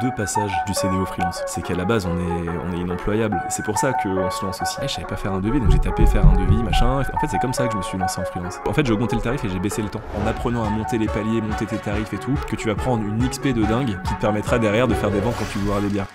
deux passages du CDO freelance. C'est qu'à la base, on est inemployable. C'est pour ça qu'on se lance aussi. Je savais pas faire un devis, donc j'ai tapé faire un devis, machin. En fait, c'est comme ça que je me suis lancé en freelance. En fait, j'ai augmenté le tarif et j'ai baissé le temps. En apprenant à monter les paliers, monter tes tarifs et tout, que tu vas prendre une XP de dingue qui te permettra derrière de faire des ventes quand tu boiras des bières.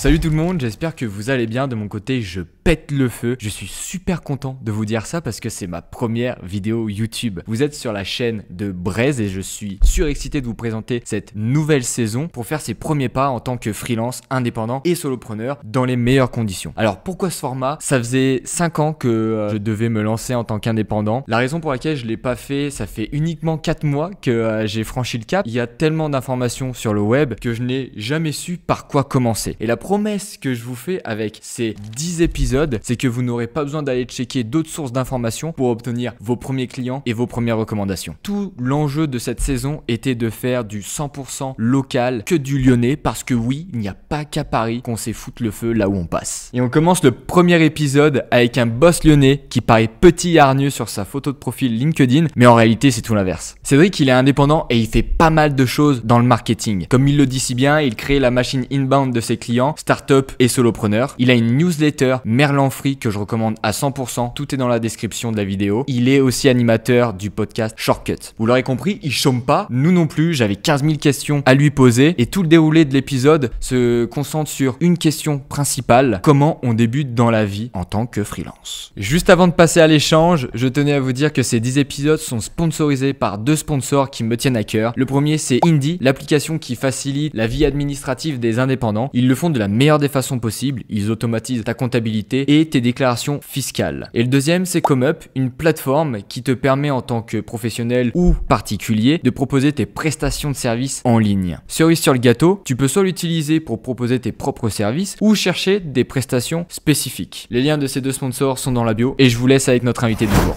Salut tout le monde, j'espère que vous allez bien. De mon côté, je pète le feu. Je suis super content de vous dire ça parce que c'est ma première vidéo YouTube. Vous êtes sur la chaîne de Braise et je suis surexcité de vous présenter cette nouvelle saison pour faire ses premiers pas en tant que freelance, indépendant et solopreneur dans les meilleures conditions. Alors pourquoi ce format? Ça faisait 5 ans que je devais me lancer en tant qu'indépendant. La raison pour laquelle je ne l'ai pas fait, ça fait uniquement 4 mois que j'ai franchi le cap. Il y a tellement d'informations sur le web que je n'ai jamais su par quoi commencer. Et la promesse que je vous fais avec ces 10 épisodes, c'est que vous n'aurez pas besoin d'aller checker d'autres sources d'informations pour obtenir vos premiers clients et vos premières recommandations. Tout l'enjeu de cette saison était de faire du 100% local, que du lyonnais, parce que oui, il n'y a pas qu'à Paris qu'on sait foutre le feu là où on passe. Et on commence le premier épisode avec un boss lyonnais qui paraît petit et hargneux sur sa photo de profil LinkedIn, mais en réalité c'est tout l'inverse. Cédric, il est indépendant et il fait pas mal de choses dans le marketing. Comme il le dit si bien, il crée la machine inbound de ses clients, start-up et solopreneur. Il a une newsletter Merlan Free que je recommande à 100%. Tout est dans la description de la vidéo. Il est aussi animateur du podcast Shortcut. Vous l'aurez compris, il chôme pas. Nous non plus. J'avais 15 000 questions à lui poser et tout le déroulé de l'épisode se concentre sur une question principale. Comment on débute dans la vie en tant que freelance? Juste avant de passer à l'échange, je tenais à vous dire que ces 10 épisodes sont sponsorisés par 2 sponsors qui me tiennent à cœur. Le premier, c'est Indy, l'application qui facilite la vie administrative des indépendants. Ils le font de la meilleure des façons possibles. Ils automatisent ta comptabilité et tes déclarations fiscales. Et le deuxième, c'est ComeUp, une plateforme qui te permet en tant que professionnel ou particulier de proposer tes prestations de services en ligne. Cerise sur le gâteau, tu peux soit l'utiliser pour proposer tes propres services ou chercher des prestations spécifiques. Les liens de ces 2 sponsors sont dans la bio et je vous laisse avec notre invité du jour.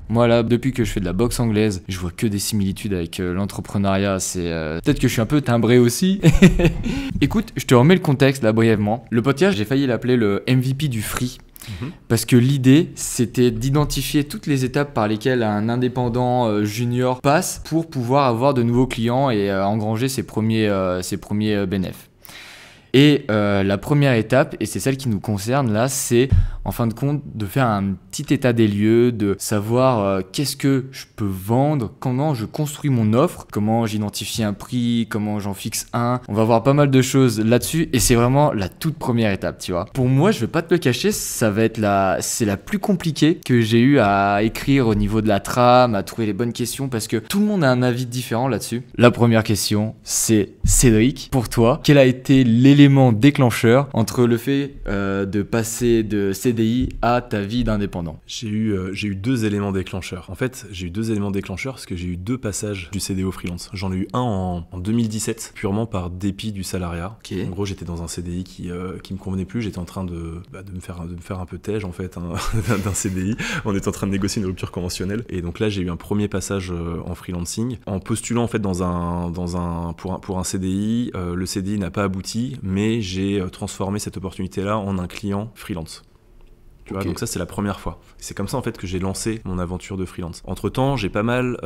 Moi là, depuis que je fais de la boxe anglaise, je vois que des similitudes avec l'entrepreneuriat. C'est peut-être que je suis un peu timbré aussi. Écoute, je te remets le contexte là brièvement. Le podcast, j'ai failli l'appeler le MVP du free. Parce que l'idée, c'était d'identifier toutes les étapes par lesquelles un indépendant junior passe pour pouvoir avoir de nouveaux clients et engranger ses premiers bénéfices. Et la première étape, et c'est celle qui nous concerne là, c'est en fin de compte de faire un petit état des lieux, de savoir qu'est-ce que je peux vendre, comment je construis mon offre, comment j'identifie un prix, comment j'en fixe un. On va voir pas mal de choses là-dessus et c'est vraiment la toute première étape, tu vois. Pour moi, je vais pas te le cacher, ça va être c'est la plus compliquée que j'ai eu à écrire au niveau de la trame, à trouver les bonnes questions parce que tout le monde a un avis différent là-dessus. La première question, c'est Cédric, pour toi, quel a été l'élément déclencheur entre le fait de passer de CDI à ta vie d'indépendant? J'ai eu 2 éléments déclencheurs. En fait, j'ai eu 2 éléments déclencheurs parce que j'ai eu 2 passages du CDO freelance. J'en ai eu un en 2017, purement par dépit du salariat. Okay. En gros, j'étais dans un CDI qui me convenait plus. J'étais en train de me faire un peu tège en fait d'un CDI. On était en train de négocier une rupture conventionnelle. Et donc là, j'ai eu un premier passage en freelancing en postulant en fait pour un CDI. Le CDI n'a pas abouti, mais j'ai transformé cette opportunité-là en un client freelance. Tu vois, donc ça c'est la première fois. C'est comme ça en fait que j'ai lancé mon aventure de freelance. Entre temps, j'ai pas mal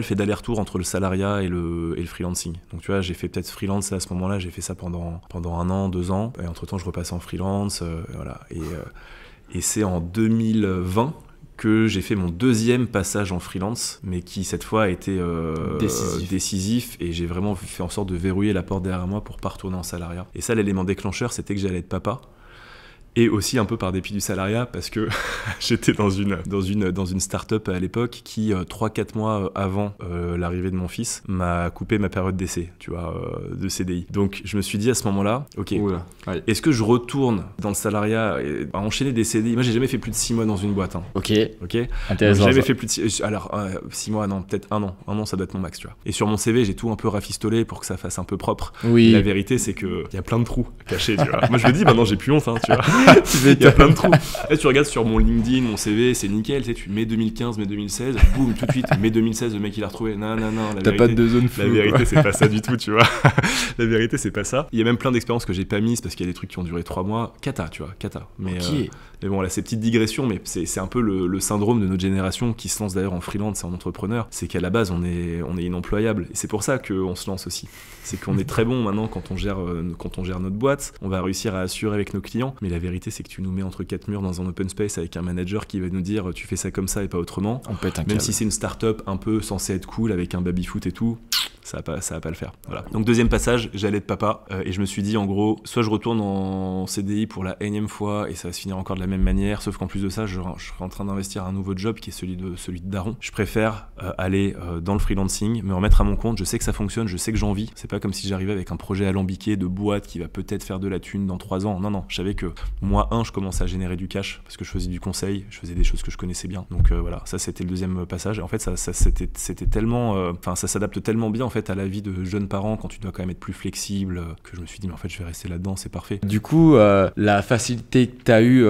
fait d'aller-retour entre le salariat et le freelancing. Donc tu vois, j'ai fait peut-être freelance à ce moment-là, j'ai fait ça pendant 1 an, 2 ans. Et entre temps, je repasse en freelance, voilà. Et c'est en 2020 que j'ai fait mon 2e passage en freelance, mais qui cette fois a été décisif et j'ai vraiment fait en sorte de verrouiller la porte derrière moi pour pas retourner en salariat. Et ça, l'élément déclencheur, c'était que j'allais être papa. Et aussi un peu par dépit du salariat parce que j'étais dans une start-up à l'époque qui 3-4 mois avant l'arrivée de mon fils m'a coupé ma période d'essai, tu vois, de CDI. Donc je me suis dit à ce moment-là, ok, ouais. Est-ce que je retourne dans le salariat à enchaîner des CDI? Moi j'ai jamais fait plus de 6 mois dans une boîte. Hein. Ok. Intéressant. J'ai jamais fait plus de 6 mois, non, peut-être 1 an. 1 an ça doit être mon max, tu vois. Et sur mon CV j'ai tout un peu rafistolé pour que ça fasse un peu propre. Oui. La vérité c'est que il y a plein de trous cachés, tu vois. Moi je me dis maintenant j'ai plus honte, hein, tu vois. Il y a plein de trous. Là, tu regardes sur mon LinkedIn, mon CV, c'est nickel, tu sais, tu mets 2015, mets 2016, boum, tout de suite, mets 2016, le mec il a retrouvé. Non, t'as pas de zone floue. La vérité, c'est pas ça du tout, tu vois. La vérité, c'est pas ça. Il y a même plein d'expériences que j'ai pas mises parce qu'il y a des trucs qui ont duré 3 mois. Cata, tu vois, cata. Mais, Mais bon, là, ces petites digressions, mais c'est un peu le syndrome de notre génération qui se lance d'ailleurs en freelance et en entrepreneur. C'est qu'à la base, on est inemployable. Et c'est pour ça qu'on se lance aussi. C'est qu'on est très bon maintenant quand on gère notre boîte. On va réussir à assurer avec nos clients. Mais la vérité, c'est que tu nous mets entre quatre murs dans un open space avec un manager qui va nous dire tu fais ça comme ça et pas autrement. On pète un câble. Même si c'est une start-up un peu censée être cool avec un baby-foot et tout, ça va pas le faire. Voilà. Donc deuxième passage, j'allais être papa et je me suis dit en gros, soit je retourne en CDI pour la énième fois et ça va se finir encore de la même manière, sauf qu'en plus de ça, je serai en train d'investir un nouveau job qui est celui de daron. Je préfère aller dans le freelancing, me remettre à mon compte. Je sais que ça fonctionne, je sais que j'en vis. C'est pas comme si j'arrivais avec un projet alambiqué de boîte qui va peut-être faire de la thune dans 3 ans. Non, je savais que mois 1, je commençais à générer du cash parce que je faisais du conseil, je faisais des choses que je connaissais bien. Donc voilà, ça c'était le deuxième passage. Et en fait, ça c'était tellement, ça s'adapte tellement bien en fait à la vie de jeune parent quand tu dois quand même être plus flexible que je me suis dit mais en fait je vais rester là-dedans, c'est parfait. Du coup, la facilité que tu as eu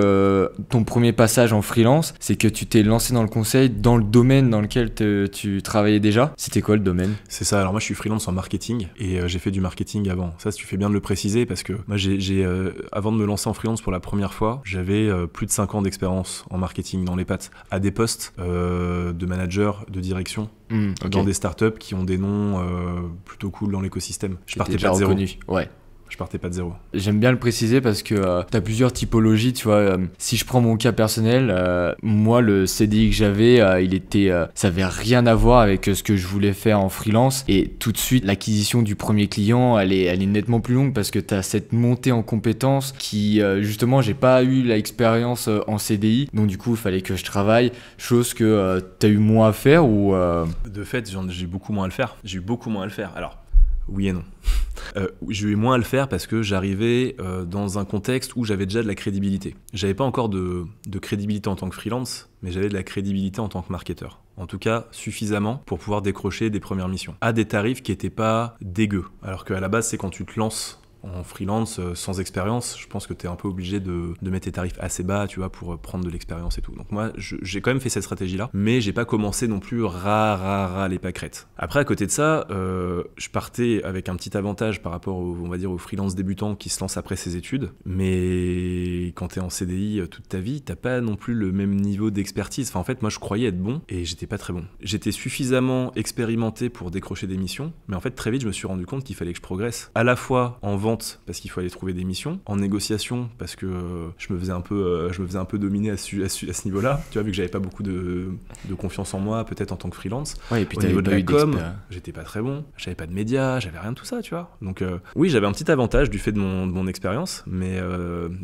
ton premier passage en freelance, c'est que tu t'es lancé dans le conseil dans le domaine dans lequel tu travaillais déjà. C'était quoi le domaine ? C'est ça, alors moi je suis freelance en marketing et j'ai fait du marketing avant. Ça tu fais bien de le préciser parce que moi avant de me lancer en freelance pour la première fois, j'avais plus de 5 ans d'expérience en marketing dans les pattes, à des postes de manager, de direction. Okay. Dans des startups qui ont des noms plutôt cool dans l'écosystème. Je partais pas de zéro. Ouais. Je partais pas de zéro. J'aime bien le préciser parce que t'as plusieurs typologies, tu vois. Si je prends mon cas personnel, moi le CDI que j'avais, ça avait rien à voir avec ce que je voulais faire en freelance. Et tout de suite, l'acquisition du premier client, elle est nettement plus longue parce que t'as cette montée en compétences qui, justement, j'ai pas eu l'expérience en CDI. Donc du coup, il fallait que je travaille, chose que t'as eu moins à faire ou... De fait, j'ai eu beaucoup moins à le faire. Alors, oui et non. J'ai eu moins à le faire parce que j'arrivais dans un contexte où j'avais déjà de la crédibilité. J'avais pas encore de crédibilité en tant que freelance, mais j'avais de la crédibilité en tant que marketeur. En tout cas, suffisamment pour pouvoir décrocher des premières missions. À des tarifs qui étaient pas dégueux. Alors qu'à la base, c'est quand tu te lances en freelance, sans expérience, je pense que tu es un peu obligé de mettre tes tarifs assez bas, tu vois, pour prendre de l'expérience et tout. Donc moi, j'ai quand même fait cette stratégie-là, mais j'ai pas commencé non plus les pâquerettes. Après, à côté de ça, je partais avec un petit avantage par rapport on va dire, aux freelance débutants qui se lancent après ses études, mais quand t'es en CDI toute ta vie, t'as pas non plus le même niveau d'expertise. Enfin, en fait, moi, je croyais être bon et j'étais pas très bon. J'étais suffisamment expérimenté pour décrocher des missions, mais en fait, très vite, je me suis rendu compte qu'il fallait que je progresse. À la fois en vente, parce qu'il faut aller trouver des missions, en négociation parce que je me faisais un peu dominer à ce niveau-là, tu vois, vu que j'avais pas beaucoup de confiance en moi, peut-être en tant que freelance. Ouais, et puis au niveau de la com, j'étais pas très bon, j'avais pas de médias, j'avais rien de tout ça, tu vois. Donc oui, j'avais un petit avantage du fait de mon expérience, mais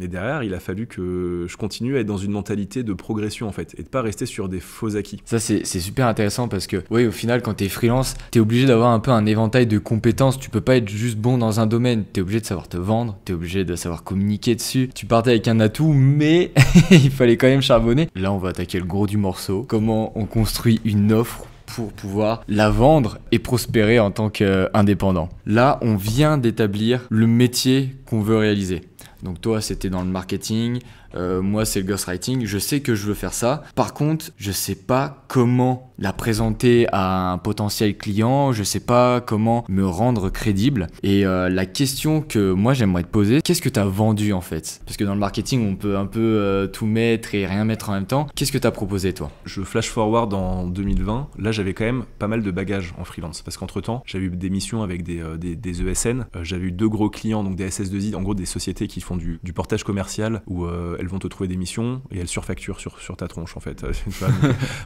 derrière, il a fallu que je continue à être dans une mentalité de progression en fait, et de pas rester sur des faux acquis. Ça c'est super intéressant parce que oui, au final, quand t'es freelance, t'es obligé d'avoir un peu un éventail de compétences. Tu peux pas être juste bon dans un domaine, t'es obligé de savoir te vendre, t'es obligé de savoir communiquer dessus. Tu partais avec un atout, mais il fallait quand même charbonner. Là, on va attaquer le gros du morceau. Comment on construit une offre pour pouvoir la vendre et prospérer en tant qu'indépendant. Là, on vient d'établir le métier qu'on veut réaliser. Donc toi, c'était dans le marketing, moi, c'est le ghostwriting. Je sais que je veux faire ça. Par contre, je sais pas comment la présenter à un potentiel client. Je sais pas comment me rendre crédible. Et la question que moi, j'aimerais te poser, qu'est-ce que tu as vendu en fait ? Parce que dans le marketing, on peut un peu tout mettre et rien mettre en même temps. Qu'est-ce que tu as proposé toi ? Je flash forward en 2020. Là, j'avais quand même pas mal de bagages en freelance. Parce qu'entre-temps, j'avais eu des missions avec des ESN. J'avais eu 2 gros clients, donc des SS2I, en gros des sociétés qui font du portage commercial où elles vont te trouver des missions et elles surfacturent sur ta tronche en fait.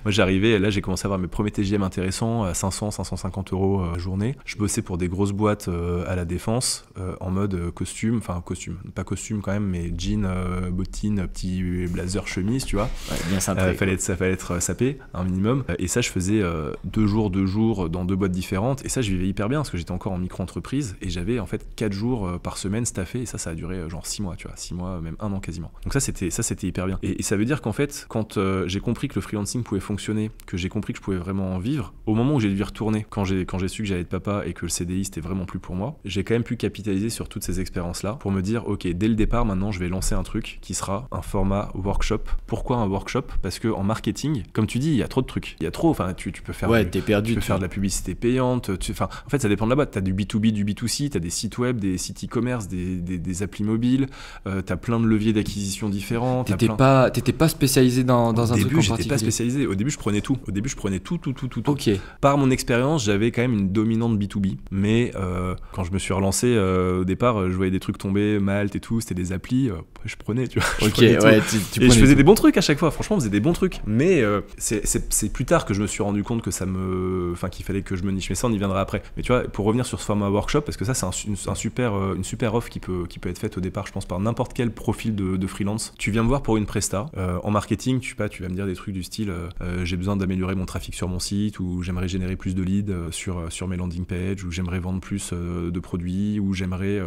Moi j'arrivais, là j'ai commencé à avoir mes premiers TGM intéressants à 500-550 € journée. Je bossais pour des grosses boîtes à la défense en mode costume, pas costume quand même, mais jean, bottines, petit blazer, chemise, tu vois. Ouais, bien cintré. Ça fallait être sapé un minimum. Et ça je faisais 2 jours dans 2 boîtes différentes et ça je vivais hyper bien parce que j'étais encore en micro-entreprise et j'avais en fait 4 jours par semaine staffé et ça a duré genre 6 mois, tu vois, 6 mois, même 1 an quasiment. Donc ça c'était hyper bien. Et ça veut dire qu'en fait, quand j'ai compris que le freelancing pouvait fonctionner, que j'ai compris que je pouvais vraiment en vivre, au moment où j'ai dû y retourner, quand j'ai su que j'allais être papa et que le CDI c'était vraiment plus pour moi, j'ai quand même pu capitaliser sur toutes ces expériences-là pour me dire, ok, dès le départ, maintenant je vais lancer un truc qui sera un format workshop. Pourquoi un workshop ? Parce que en marketing, comme tu dis, il y a trop de trucs. Il y a trop, enfin tu peux faire, t'es perdu, tu peux faire de la publicité payante, en fait ça dépend de la boîte. T'as du B2B, du B2C, t'as des sites web, des sites e-commerce, des applis mobiles, t'as plein de leviers d'acquisition différents. T'étais pas spécialisé dans un truc en particulier. Au début, j'étais pas spécialisé. Au début, je prenais tout. Tout. Ok. Par mon expérience, j'avais quand même une dominante B2B. Mais quand je me suis relancé, au départ, je voyais des trucs tomber, Malte et tout, c'était des applis. Je prenais, tu vois. Ok, ouais, tu et je faisais des bons trucs à chaque fois. Franchement, on faisait des bons trucs. Mais c'est plus tard que je me suis rendu compte que qu'il fallait que je me niche. Mais ça, on y viendra après. Mais tu vois, pour revenir sur ce format workshop, parce que ça, c'est une super offre qui peut être faite au départ, je pense, par n'importe quel profil de freelance. Tu viens me voir pour une presta. En marketing, tu vas me dire des trucs du style j'ai besoin d'améliorer mon trafic sur mon site, ou j'aimerais générer plus de leads sur mes landing pages, ou j'aimerais vendre plus de produits, ou j'aimerais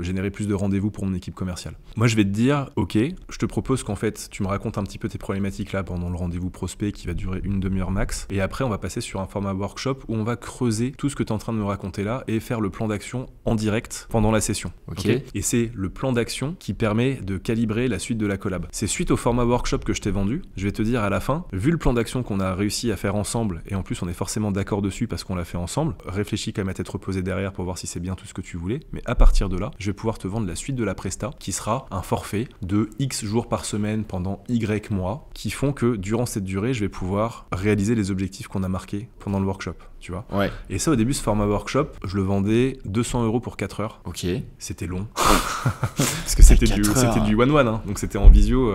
générer plus de rendez-vous pour mon équipe commerciale. Moi, je vais te dire, ok, je te propose qu'en fait, tu me racontes un petit peu tes problématiques là pendant le rendez-vous prospect qui va durer une demi-heure max, et après, on va passer sur un format workshop où on va creuser tout ce que tu es en train de me raconter là et faire le plan d'action en direct pendant la session. Ok. Et c'est le plan d'action qui permet de calibrer la suite de la collab. C'est suite au format workshop que je t'ai vendu, je vais te dire à la fin, vu le plan d'action qu'on a réussi à faire ensemble, et en plus on est forcément d'accord dessus parce qu'on l'a fait ensemble, réfléchis quand même à t'être reposé derrière pour voir si c'est bien tout ce que tu voulais, mais à partir de là, je vais pouvoir te vendre la suite de la presta, qui sera un forfait de X jours par semaine pendant Y mois, qui font que durant cette durée, je vais pouvoir réaliser les objectifs qu'on a marqués pendant le workshop, tu vois. Ouais. Et ça, au début, ce format workshop, je le vendais 200 € pour 4 heures. Ok. C'était long. Parce que c'était du one-one, hein. Donc c'était en visio,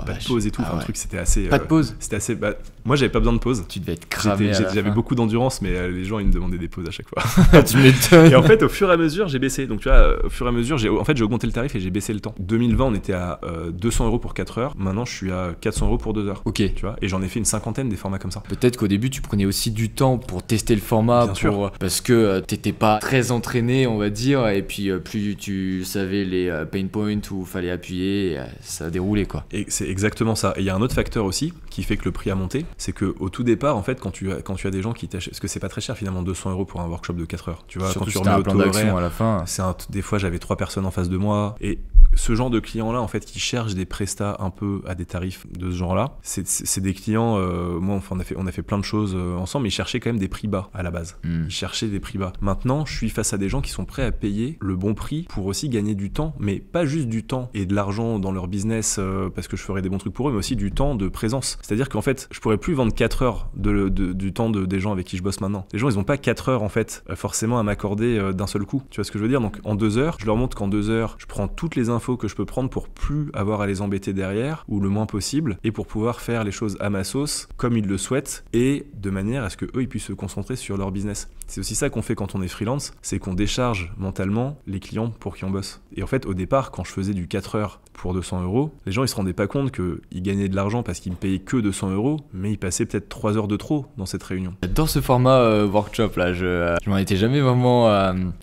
pas de pause et tout. Enfin, un truc, c'était assez. Pas de pause. C'était assez. Moi, j'avais pas besoin de pause. Tu devais être cramé. J'avais beaucoup d'endurance, mais les gens, ils me demandaient des pauses à chaque fois. Tu m'étonnes. Et en fait, au fur et à mesure, j'ai baissé. Donc tu vois, au fur et à mesure, j'ai augmenté le tarif et j'ai baissé le temps. 2020, on était à 200 € pour 4 heures. Maintenant, je suis à 400 € pour 2 heures. Ok. Tu vois, et j'en ai fait une cinquantaine des formats comme ça. Peut-être qu'au début, tu prenais aussi du temps pour tester le format, parce que t'étais pas très entraîné, on va dire, et puis plus tu savais les pain points où fallait appuyer, ça déroulait quoi. Et c'est exactement ça. Et il y a un autre facteur aussi qui fait que le prix a monté, c'est que au tout départ, en fait, quand tu as des gens qui t'achètent, parce que c'est pas très cher finalement, 200 € pour un workshop de 4 heures. Tu vois, surtout quand tu remets remets un au plan taux d'action horaire, à la fin. des fois, j'avais 3 personnes en face de moi, et ce genre de clients-là, en fait, qui cherchent des prestats un peu à des tarifs de ce genre-là, c'est des clients, moi, enfin, on a fait plein de choses ensemble, mais ils cherchaient quand même des prix bas à la base. Ils cherchaient des prix bas. Maintenant, je suis face à des gens qui sont prêts à payer le bon prix pour aussi gagner du temps, mais pas juste du temps et de l'argent dans leur business parce que je ferai des bons trucs pour eux, mais aussi du temps de présence. C'est-à-dire qu'en fait, je pourrais plus vendre 4 heures du temps des gens avec qui je bosse maintenant. Les gens, ils ont pas 4 heures, en fait, forcément à m'accorder d'un seul coup. Tu vois ce que je veux dire? Donc, en 2 heures, je leur montre qu'en 2 heures, je prends toutes les infos que je peux prendre pour plus avoir à les embêter derrière, ou le moins possible, et pour pouvoir faire les choses à ma sauce, comme ils le souhaitent, et de manière à ce que eux, ils puissent se concentrer sur leur business. C'est aussi ça qu'on fait quand on est freelance, c'est qu'on décharge mentalement les clients pour qui on bosse. Et en fait, au départ, quand je faisais du 4 heures pour 200 €, les gens, ils se rendaient pas compte qu'ils gagnaient de l'argent parce qu'ils me payaient que 200 €, mais ils passaient peut-être 3 heures de trop dans cette réunion. J'adore ce format workshop là, je m'en étais jamais vraiment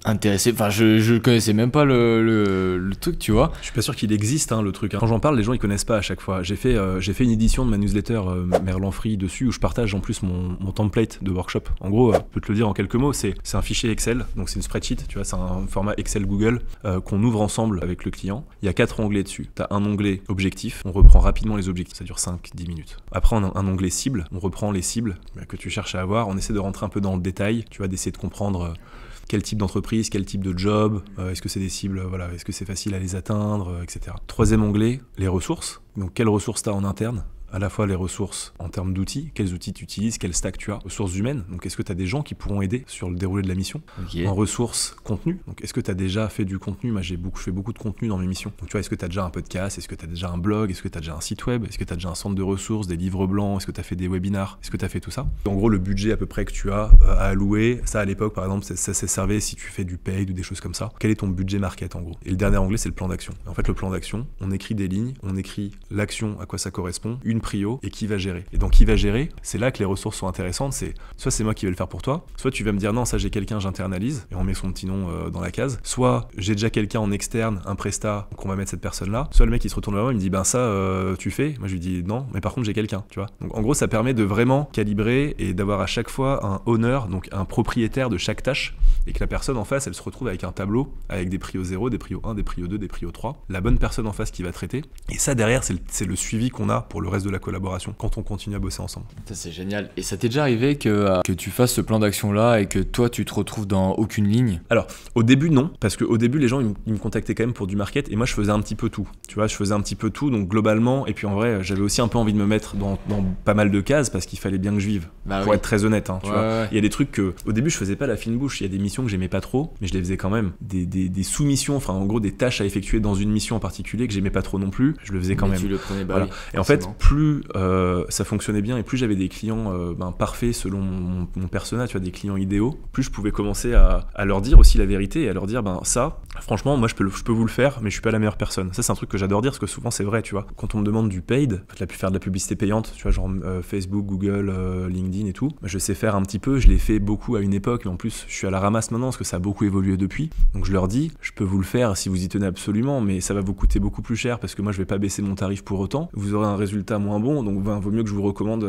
intéressé, enfin je connaissais même pas le truc, tu vois. Je suis pas sûr qu'il existe le truc. Quand j'en parle, les gens ils connaissent pas à chaque fois. J'ai fait une édition de ma newsletter Merlan Free dessus où je partage en plus mon template de workshop. En gros, je peux te le dire en quelques mots, c'est un fichier Excel, donc c'est une spreadsheet, tu vois, c'est un format Excel Google qu'on ouvre ensemble avec le client. Il y a 4 onglets dessus. T'as un onglet objectif, on reprend rapidement les objectifs, ça dure 5-10 minutes. Après on a un onglet cible, on reprend les cibles que tu cherches à avoir, on essaie de rentrer un peu dans le détail, tu vois, d'essayer de comprendre quel type d'entreprise, quel type de job, est-ce que c'est des cibles, voilà, est-ce que c'est facile à les atteindre, etc. Troisième onglet, les ressources. Donc quelles ressources t'as en interne? À la fois les ressources en termes d'outils, quels outils tu utilises, quel stack tu as, ressources humaines, donc est-ce que tu as des gens qui pourront aider sur le déroulé de la mission, en ressources contenu, donc est-ce que tu as déjà fait du contenu, moi je fais beaucoup de contenu dans mes missions, donc tu vois, est-ce que tu as déjà un podcast, est-ce que tu as déjà un blog, est-ce que tu as déjà un site web, est-ce que tu as déjà un centre de ressources, des livres blancs, est-ce que tu as fait des webinars, est-ce que tu as fait tout ça? En gros, le budget à peu près que tu as à allouer, ça à l'époque par exemple, ça servait si tu fais du paid ou des choses comme ça, quel est ton budget market en gros? Et le dernier onglet, c'est le plan d'action. En fait, le plan d'action, on écrit des lignes, on écrit l'action, à quoi ça correspond, une prio et qui va gérer. Et donc qui va gérer, c'est là que les ressources sont intéressantes, c'est soit c'est moi qui vais le faire pour toi, soit tu vas me dire non, ça j'ai quelqu'un, j'internalise, et on met son petit nom dans la case, soit j'ai déjà quelqu'un en externe, un prestat, donc on va mettre cette personne-là, soit le mec il se retourne vers moi, il me dit ben ça tu fais, moi je lui dis non, mais par contre j'ai quelqu'un, tu vois. Donc en gros ça permet de vraiment calibrer et d'avoir à chaque fois un owner, donc un propriétaire de chaque tâche, et que la personne en face elle se retrouve avec un tableau, avec des prios 0, des prios 1, des prios 2, des prios 3, la bonne personne en face qui va traiter, et ça derrière c'est le suivi qu'on a pour le reste de la collaboration quand on continue à bosser ensemble. Ça c'est génial. Et ça t'est déjà arrivé que tu fasses ce plan d'action là et que toi tu te retrouves dans aucune ligne? Alors au début non, parce qu'au début les gens ils me contactaient quand même pour du market et moi je faisais un petit peu tout, tu vois, je faisais un petit peu tout, donc globalement, et puis en vrai j'avais aussi un peu envie de me mettre dans pas mal de cases parce qu'il fallait bien que je vive, pour être très honnête, hein, tu vois. Il y a des trucs que au début je faisais pas la fine bouche, il y a des missions que j'aimais pas trop, mais je les faisais quand même, des sous-missions, enfin en gros des tâches à effectuer dans une mission en particulier que j'aimais pas trop non plus, je le faisais quand même. Tu le prenais, voilà. Et en fait plus ça fonctionnait bien et plus j'avais des clients parfaits selon mon persona, tu vois, des clients idéaux, plus je pouvais commencer à leur dire aussi la vérité et à leur dire ça franchement moi je peux vous le faire, mais je suis pas la meilleure personne. Ça c'est un truc que j'adore dire parce que souvent c'est vrai, tu vois, quand on me demande du paid, la pu faire de la publicité payante, tu vois, genre Facebook, Google, LinkedIn et tout, je sais faire un petit peu, je l'ai fait beaucoup à une époque, mais en plus je suis à la ramasse maintenant parce que ça a beaucoup évolué depuis, donc je leur dis je peux vous le faire si vous y tenez absolument, mais ça va vous coûter beaucoup plus cher parce que moi je vais pas baisser mon tarif pour autant, vous aurez un résultat moins bon, donc vaut mieux que je vous recommande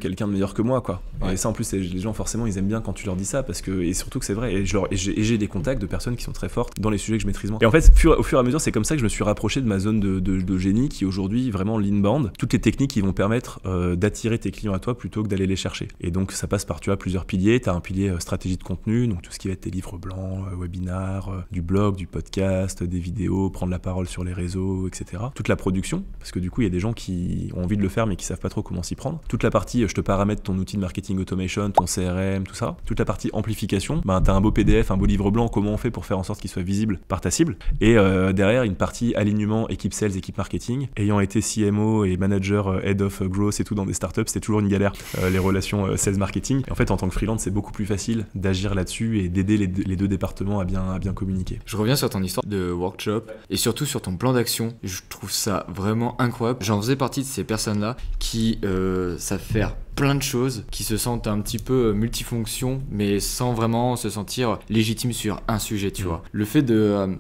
quelqu'un de meilleur que moi, quoi. Et ça en plus les gens forcément ils aiment bien quand tu leur dis ça, parce que, et surtout que c'est vrai, et j'ai des contacts de personnes qui sont très fortes dans les sujets que je maîtrise moins. Et en fait au fur et à mesure c'est comme ça que je me suis rapproché de ma zone de génie qui est aujourd'hui vraiment l'inbound, toutes les techniques qui vont permettre d'attirer tes clients à toi plutôt que d'aller les chercher. Et donc ça passe par, tu vois, plusieurs piliers. Tu as un pilier stratégie de contenu, donc tout ce qui va être tes livres blancs, webinars, du blog, du podcast, des vidéos, prendre la parole sur les réseaux, etc. Toute la production, parce que du coup il y a des gens qui ont envie de le faire mais qui savent pas trop comment s'y prendre. Toute la partie je te paramètre ton outil de marketing automation, ton CRM, tout ça. Toute la partie amplification, tu as un beau PDF, un beau livre blanc, comment on fait pour faire en sorte qu'il soit visible par ta cible. Et derrière une partie alignement, équipe sales, équipe marketing. Ayant été CMO et manager head of growth et tout dans des startups, c'était toujours une galère, les relations sales marketing. Et en fait en tant que freelance c'est beaucoup plus facile d'agir là-dessus et d'aider les deux départements à bien communiquer. Je reviens sur ton histoire de workshop et surtout sur ton plan d'action. Je trouve ça vraiment incroyable. J'en faisais partie de ces personnes-là qui savent faire plein de choses, qui se sentent un petit peu multifonctions, mais sans vraiment se sentir légitime sur un sujet, tu vois. Le fait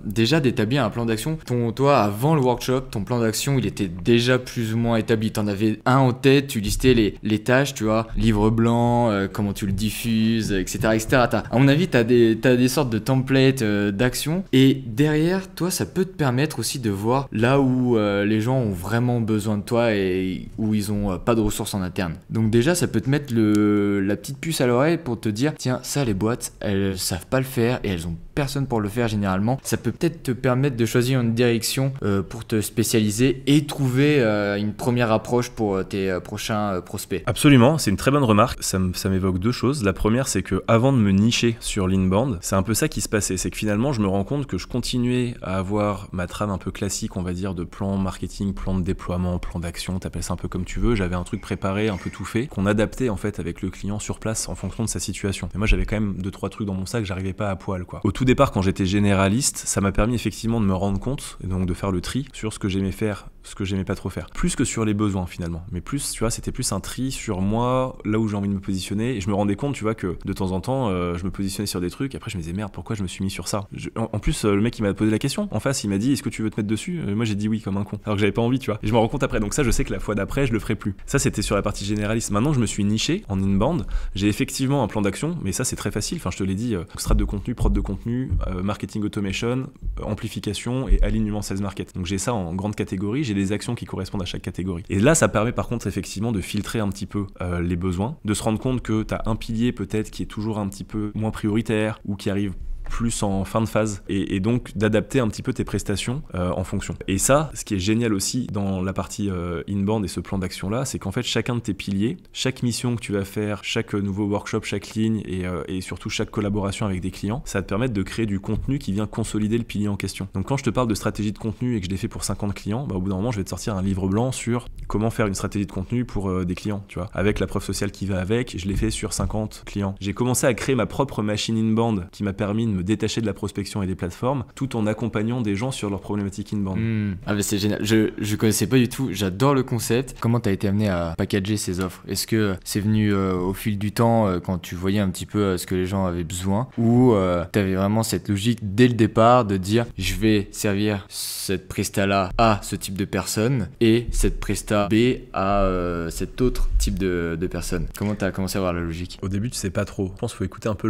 déjà d'établir un plan d'action, toi, avant le workshop, ton plan d'action, il était déjà plus ou moins établi. T'en avais un en tête, tu listais les tâches, tu vois, livre blanc, comment tu le diffuses, etc., etc. À mon avis, t'as des sortes de templates d'action, et derrière, toi, ça peut te permettre aussi de voir là où les gens ont vraiment besoin de toi et où ils ont pas de ressources en interne. Donc déjà, ça peut te mettre la petite puce à l'oreille pour te dire tiens, ça les boîtes elles savent pas le faire et elles ont personne pour le faire généralement. Ça peut peut-être te permettre de choisir une direction pour te spécialiser et trouver une première approche pour tes prochains prospects. Absolument, c'est une très bonne remarque. Ça m'évoque deux choses. La première, c'est que avant de me nicher sur l'inbound, c'est un peu ça qui se passait. C'est que finalement, je me rends compte que je continuais à avoir ma trame un peu classique, on va dire, de plan marketing, plan de déploiement, plan d'action, t'appelles ça un peu comme tu veux. J'avais un truc préparé, un peu tout fait, qu'on adaptait en fait avec le client sur place en fonction de sa situation. Et moi, j'avais quand même 2-3 trucs dans mon sac, j'arrivais pas à poil, quoi. Au tout départ, quand j'étais généraliste, ça m'a permis effectivement de me rendre compte et donc de faire le tri sur ce que j'aimais faire, ce que j'aimais pas trop faire. Plus que sur les besoins finalement, mais plus, tu vois, c'était plus un tri sur moi, là où j'ai envie de me positionner. Et je me rendais compte, tu vois, que de temps en temps, je me positionnais sur des trucs. Et après, je me disais merde, pourquoi je me suis mis sur ça. En plus, le mec, il m'a posé la question. En face, il m'a dit, est-ce que tu veux te mettre dessus? Moi, j'ai dit oui comme un con, alors que j'avais pas envie, tu vois. Et je me rends compte après. Donc ça, je sais que la fois d'après, je le ferai plus. Ça, c'était sur la partie généraliste. Maintenant, je me suis niché en inbound. J'ai effectivement un plan d'action, mais ça, c'est très facile. Enfin, je te l'ai dit, strat de contenu, prod de contenu, marketing automation, amplification et alignement sales market. Donc j'ai ça en grande catégorie. J'ai des actions qui correspondent à chaque catégorie. Et là, ça permet par contre effectivement de filtrer un petit peu les besoins, de se rendre compte que tu as un pilier peut-être qui est toujours un petit peu moins prioritaire ou qui arrive plus en fin de phase et donc d'adapter un petit peu tes prestations en fonction. Et ça, ce qui est génial aussi dans la partie inbound et ce plan d'action là, c'est qu'en fait chacun de tes piliers, chaque mission que tu vas faire, chaque nouveau workshop, chaque ligne et surtout chaque collaboration avec des clients, ça va te permettre de créer du contenu qui vient consolider le pilier en question. Donc quand je te parle de stratégie de contenu et que je l'ai fait pour 50 clients, au bout d'un moment je vais te sortir un livre blanc sur comment faire une stratégie de contenu pour des clients, tu vois, avec la preuve sociale qui va avec. Je l'ai fait sur 50 clients. J'ai commencé à créer ma propre machine inbound qui m'a permis de me détacher de la prospection et des plateformes tout en accompagnant des gens sur leurs problématiques inbound. Ah mais c'est génial, je connaissais pas du tout, j'adore le concept. Comment t'as été amené à packager ces offres? Est-ce que c'est venu au fil du temps quand tu voyais un petit peu ce que les gens avaient besoin, ou t'avais vraiment cette logique dès le départ de dire je vais servir cette presta là à ce type de personne et cette presta B à cet autre type de personne? Comment t'as commencé à avoir la logique? Au début tu sais pas trop, je pense qu'il faut écouter un peu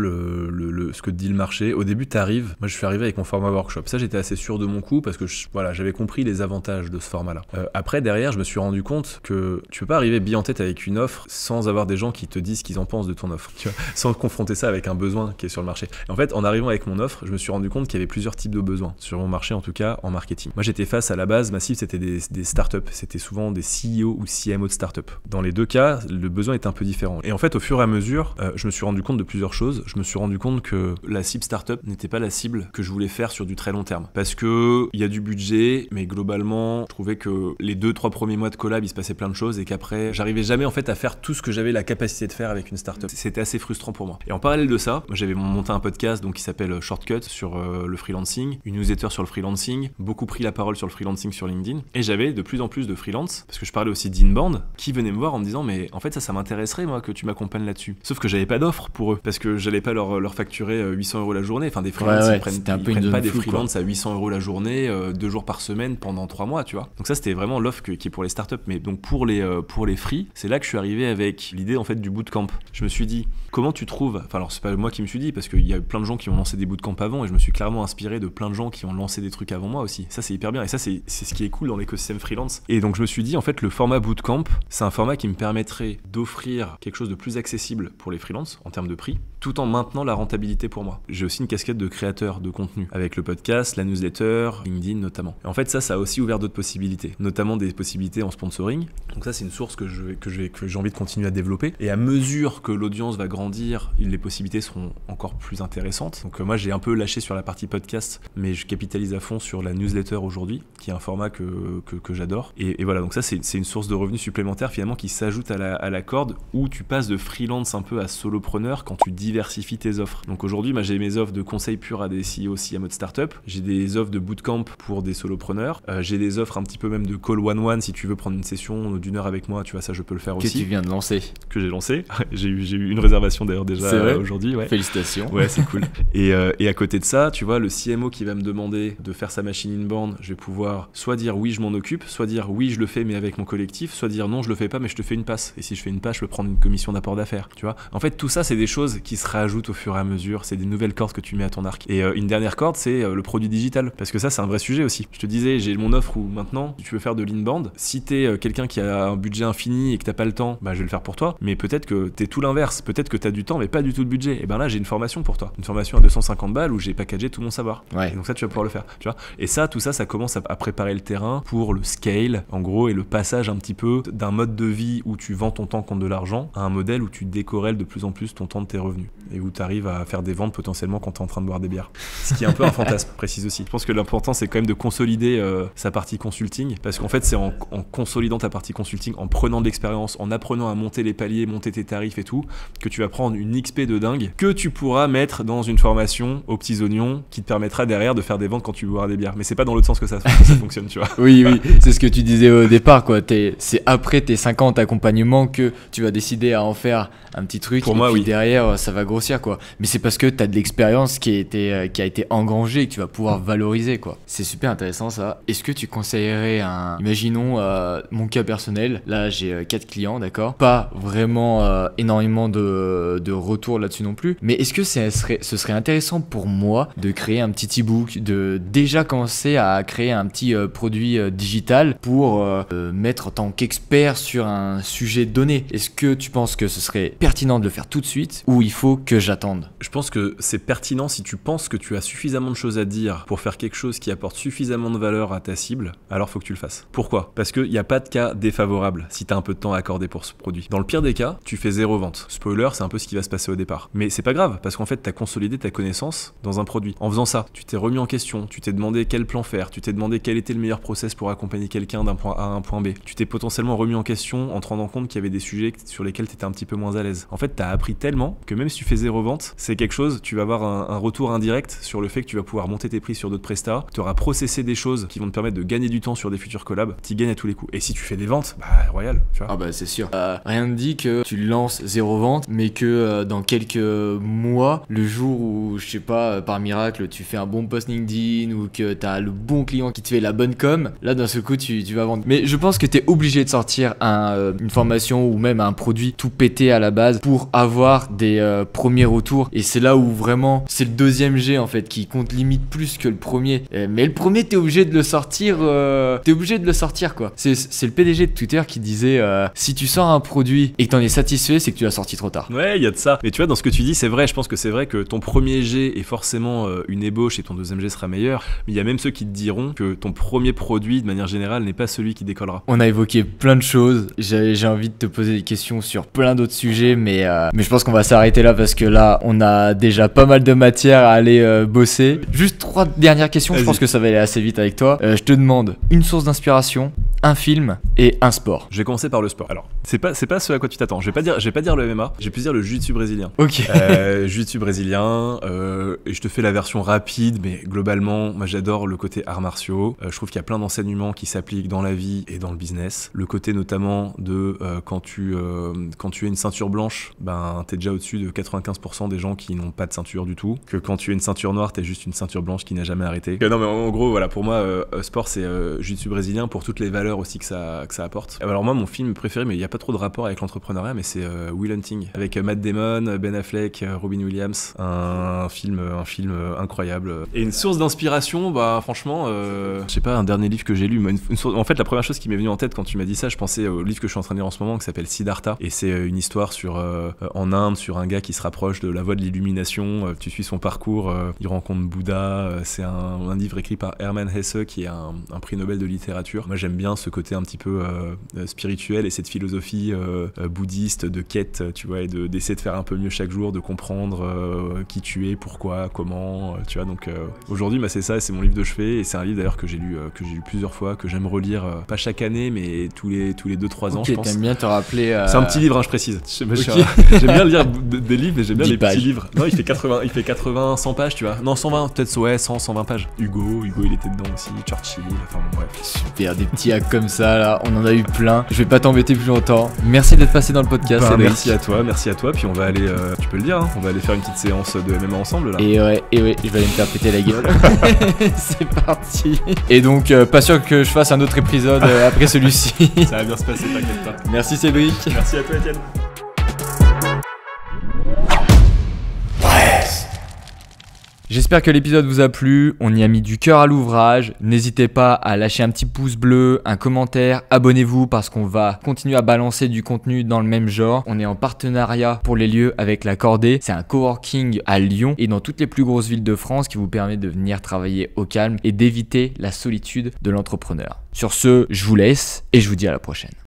ce que te dit le marché. au début t'arrives, moi je suis arrivé avec mon format workshop. Ça j'étais assez sûr de mon coup parce que voilà, j'avais compris les avantages de ce format-là. Après derrière, je me suis rendu compte que tu peux pas arriver bille en tête avec une offre sans avoir des gens qui te disent ce qu'ils en pensent de ton offre, tu vois, sans confronter ça avec un besoin qui est sur le marché. Et en fait, en arrivant avec mon offre, je me suis rendu compte qu'il y avait plusieurs types de besoins sur mon marché, en tout cas en marketing. Moi j'étais face à la base, ma cible c'était des startups, c'était souvent des CEO ou CMO de startups. Dans les deux cas, le besoin est un peu différent. Et en fait, au fur et à mesure, je me suis rendu compte de plusieurs choses. Je me suis rendu compte que la cible startup n'était pas la cible que je voulais faire sur du très long terme. Parce que il y a du budget, mais globalement, je trouvais que les 2-3 premiers mois de collab, il se passait plein de choses et qu'après, j'arrivais jamais en fait à faire tout ce que j'avais la capacité de faire avec une startup. C'était assez frustrant pour moi. Et en parallèle de ça, j'avais monté un podcast donc qui s'appelle Shortcut sur le freelancing, une newsletter sur le freelancing, beaucoup pris la parole sur le freelancing sur LinkedIn, et j'avais de plus en plus de freelance, parce que je parlais aussi d'inbound, qui venaient me voir en me disant mais en fait ça m'intéresserait moi que tu m'accompagnes là-dessus. Sauf que j'avais pas d'offre pour eux, parce que j'allais pas leur facturer 800 € la journée. Enfin des freelances ils prennent pas des freelances à 800 € la journée, 2 jours par semaine pendant 3 mois, tu vois. Donc ça c'était vraiment l'offre qui est pour les startups. Mais donc pour les free, c'est là que je suis arrivé avec l'idée en fait du bootcamp. Je me suis dit comment tu trouves, enfin alors c'est pas moi qui me suis dit parce qu'il y a plein de gens qui ont lancé des bootcamps avant et je me suis clairement inspiré de plein de gens qui ont lancé des trucs avant moi aussi. Ça c'est hyper bien et ça c'est ce qui est cool dans l'écosystème freelance. Et donc je me suis dit en fait le format bootcamp, c'est un format qui me permettrait d'offrir quelque chose de plus accessible pour les freelances en termes de prix, tout en maintenant la rentabilité pour moi. J'ai aussi une casquette de créateur de contenu avec le podcast, la newsletter, LinkedIn notamment. Et en fait ça a aussi ouvert d'autres possibilités, notamment des possibilités en sponsoring. Donc ça c'est une source que j'ai envie de continuer à développer. Et à mesure que l'audience va grandir, les possibilités seront encore plus intéressantes. Donc moi j'ai un peu lâché sur la partie podcast, mais je capitalise à fond sur la newsletter aujourd'hui, qui est un format que j'adore. Et voilà, donc ça c'est une source de revenus supplémentaires finalement qui s'ajoute à la corde où tu passes de freelance un peu à solopreneur quand tu diversifies tes offres. Donc aujourd'hui, moi j'ai mes offres de conseils purs à des CEO, CMO de startup, j'ai des offres de bootcamp pour des solopreneurs, j'ai des offres un petit peu même de call one-one si tu veux prendre une session d'1 heure avec moi, tu vois, ça je peux le faire aussi. Que tu viens de lancer. Que j'ai lancé. j'ai eu une réservation d'ailleurs déjà aujourd'hui. Ouais. Félicitations. Ouais, c'est cool. Et à côté de ça, tu vois, le CMO qui va me demander de faire sa machine inbound, je vais pouvoir soit dire oui, je m'en occupe, soit dire oui, je le fais mais avec mon collectif, soit dire non, je le fais pas mais je te fais une passe. Et si je fais une passe, je peux prendre une commission d'apport d'affaires, tu vois. En fait, tout ça, c'est des choses qui se rajoutent au fur et à mesure, c'est des nouvelles cordes que tu mets à ton arc. Et une dernière corde, c'est le produit digital, parce que ça, c'est un vrai sujet aussi. Je te disais, j'ai mon offre où maintenant, tu veux faire de l'inbound. Si t'es quelqu'un qui a un budget infini et que t'as pas le temps, bah je vais le faire pour toi. Mais peut-être que t'es tout l'inverse, peut-être que t'as du temps mais pas du tout de budget. Et ben là, j'ai une formation pour toi, une formation à 250 balles où j'ai packagé tout mon savoir. Ouais. Et donc ça, tu vas pouvoir le faire, tu vois. Et ça, tout ça, ça commence à préparer le terrain pour le scale, en gros, et le passage un petit peu d'un mode de vie où tu vends ton temps contre de l'argent à un modèle où tu décorrèles de plus en plus ton temps de tes revenus et où tu arrives à faire des ventes potentiellement quand tu es en train de boire des bières. Ce qui est un peu un fantasme, précise aussi. Je pense que l'important, c'est quand même de consolider sa partie consulting, parce qu'en fait, c'est en consolidant ta partie consulting, en prenant de l'expérience, en apprenant à monter les paliers, monter tes tarifs et tout, que tu vas prendre une XP de dingue que tu pourras mettre dans une formation aux petits oignons qui te permettra derrière de faire des ventes quand tu boiras des bières. Mais c'est pas dans l'autre sens que ça fonctionne, tu vois. Oui, c'est ce que tu disais au départ, quoi. C'est après tes 50 accompagnements que tu vas décider à en faire un petit truc. Pour et moi, puis oui. Derrière, ça va grossir, quoi. Mais c'est parce que tu as de l'expérience qui a été engrangée et que tu vas pouvoir valoriser, quoi. C'est super intéressant, ça. Est-ce que tu conseillerais imaginons mon cas personnel, là j'ai 4 clients, d'accord, pas vraiment énormément de retours là-dessus non plus, mais est-ce que ce serait intéressant pour moi de créer un petit e-book, de déjà commencer à créer un petit produit digital pour mettre en tant qu'expert sur un sujet donné? Est-ce que tu penses que ce serait pertinent de le faire tout de suite ou il faut que j'attende? Je pense que c'est pertinent si tu penses que tu as suffisamment de choses à dire pour faire quelque chose qui apporte suffisamment de valeur à ta cible, alors faut que tu le fasses. Pourquoi? Parce qu'il n'y a pas de cas défavorable si tu as un peu de temps à accorder pour ce produit. Dans le pire des cas, tu fais 0 vente. Spoiler, c'est un peu ce qui va se passer au départ. Mais c'est pas grave, parce qu'en fait, tu as consolidé ta connaissance dans un produit. En faisant ça, tu t'es remis en question, tu t'es demandé quel plan faire, tu t'es demandé quel était le meilleur process pour accompagner quelqu'un d'un point A à un point B. Tu t'es potentiellement remis en question en te rendant compte qu'il y avait des sujets sur lesquels tu étais un petit peu moins à l'aise. En fait, tu as appris tellement que même si tu fais 0 vente, c'est quelque chose, tu vas avoir un retour indirect sur le fait que tu vas pouvoir monter tes prix sur d'autres prestats, tu auras processé des choses qui vont te permettre de gagner du temps sur des futurs collabs, tu gagnes à tous les coups. Et si tu fais des ventes, bah royal, tu vois. Ah bah c'est sûr. Rien ne dit que tu lances 0 vente, mais que dans quelques mois, le jour où, je sais pas, par miracle, tu fais un bon post LinkedIn ou que t'as le bon client qui te fait la bonne com, là d'un seul coup tu vas vendre. Mais je pense que t'es obligé de sortir une formation ou même un produit tout pété à la base pour avoir des premiers retours. Et c'est là où vraiment, c'est le deuxième jet en fait qui compte limite plus que le premier. Mais le premier, t'es obligé de le sortir. Quoi. C'est le PDG de Twitter qui disait si tu sors un produit et que t'en es satisfait, c'est que tu l'as sorti trop tard. Ouais, il y a de ça. Mais tu vois, dans ce que tu dis, c'est vrai. Je pense que c'est vrai que ton premier jet est forcément une ébauche et ton deuxième jet sera meilleur. Mais il y a même ceux qui te diront que ton premier produit, de manière générale, n'est pas celui qui décollera. On a évoqué plein de choses. J'ai envie de te poser des questions sur plein d'autres sujets, mais je pense qu'on va s'arrêter là parce que là, on a déjà pas mal de matière à aller bosser. Juste 3 dernières questions. Je pense que ça va aller assez vite avec toi. Je te demande une source d'inspiration, un film et un sport. Je vais commencer par le sport. Alors, c'est pas ce à quoi tu t'attends. Je vais pas dire le MMA, je vais plus dire le jiu-jitsu brésilien. Ok. Jiu-jitsu brésilien, et je te fais la version rapide, mais globalement, moi j'adore le côté arts martiaux. Je trouve qu'il y a plein d'enseignements qui s'appliquent dans la vie et dans le business. Le côté notamment de quand tu as une ceinture blanche, ben t'es déjà au-dessus de 95% des gens qui n'ont pas de ceinture du tout. Que quand tu as une ceinture noire, t'es juste une ceinture blanche qui n'a jamais arrêté. Non mais en gros, voilà, pour moi, sport c'est jiu-jitsu brésilien pour toutes les valeurs aussi que ça apporte. Alors moi, mon film préféré, mais il n'y a pas trop de rapport avec l'entrepreneuriat, mais c'est Will Hunting avec Matt Damon, Ben Affleck, Robin Williams. Un film incroyable. Et une source d'inspiration, bah franchement, je sais pas, un dernier livre que j'ai lu. En fait, la première chose qui m'est venue en tête quand tu m'as dit ça, je pensais au livre que je suis en train de lire en ce moment qui s'appelle Siddhartha. Et c'est une histoire en Inde sur un gars qui se rapproche de la voie de l'illumination. Tu suis son parcours, il rencontre Bouddha. C'est un livre écrit par Hermann Hesse qui est un prix Nobel de littérature. Moi, j'aime bien ce côté un petit peu spirituel et cette philosophie bouddhiste de quête, tu vois, et d'essayer de faire un peu mieux chaque jour, de comprendre qui tu es, pourquoi, comment, tu vois. Donc aujourd'hui, bah, c'est ça, c'est mon livre de chevet et c'est un livre d'ailleurs que j'ai lu plusieurs fois, que j'aime relire, pas chaque année, mais tous les 2-3 ans, je pense. T'aimes bien te rappeler. C'est un petit livre, hein, je précise. J'aime bien lire des livres, mais j'aime bien les petits livres. Non, il fait 80, 100 pages, tu vois. Non, 120, peut-être, ouais, 120 pages. Hugo, il était dedans aussi, Churchill, enfin bon, bref. Super, des petits hacks comme ça, là, on en a eu plein. Je vais pas t'embêter plus longtemps. Merci d'être passé dans le podcast. Merci à toi, puis on va aller, tu peux le dire, hein, on va aller faire une petite séance de MMA ensemble là. Et ouais, je vais aller me faire péter la gueule. C'est parti. Et donc, pas sûr que je fasse un autre épisode après celui-ci. Ça va bien se passer, t'inquiète pas. Merci Cédric. Merci à toi Étienne. J'espère que l'épisode vous a plu, on y a mis du cœur à l'ouvrage, n'hésitez pas à lâcher un petit pouce bleu, un commentaire, abonnez-vous parce qu'on va continuer à balancer du contenu dans le même genre. On est en partenariat pour les lieux avec La Cordée, c'est un coworking à Lyon et dans toutes les plus grosses villes de France qui vous permet de venir travailler au calme et d'éviter la solitude de l'entrepreneur. Sur ce, je vous laisse et je vous dis à la prochaine.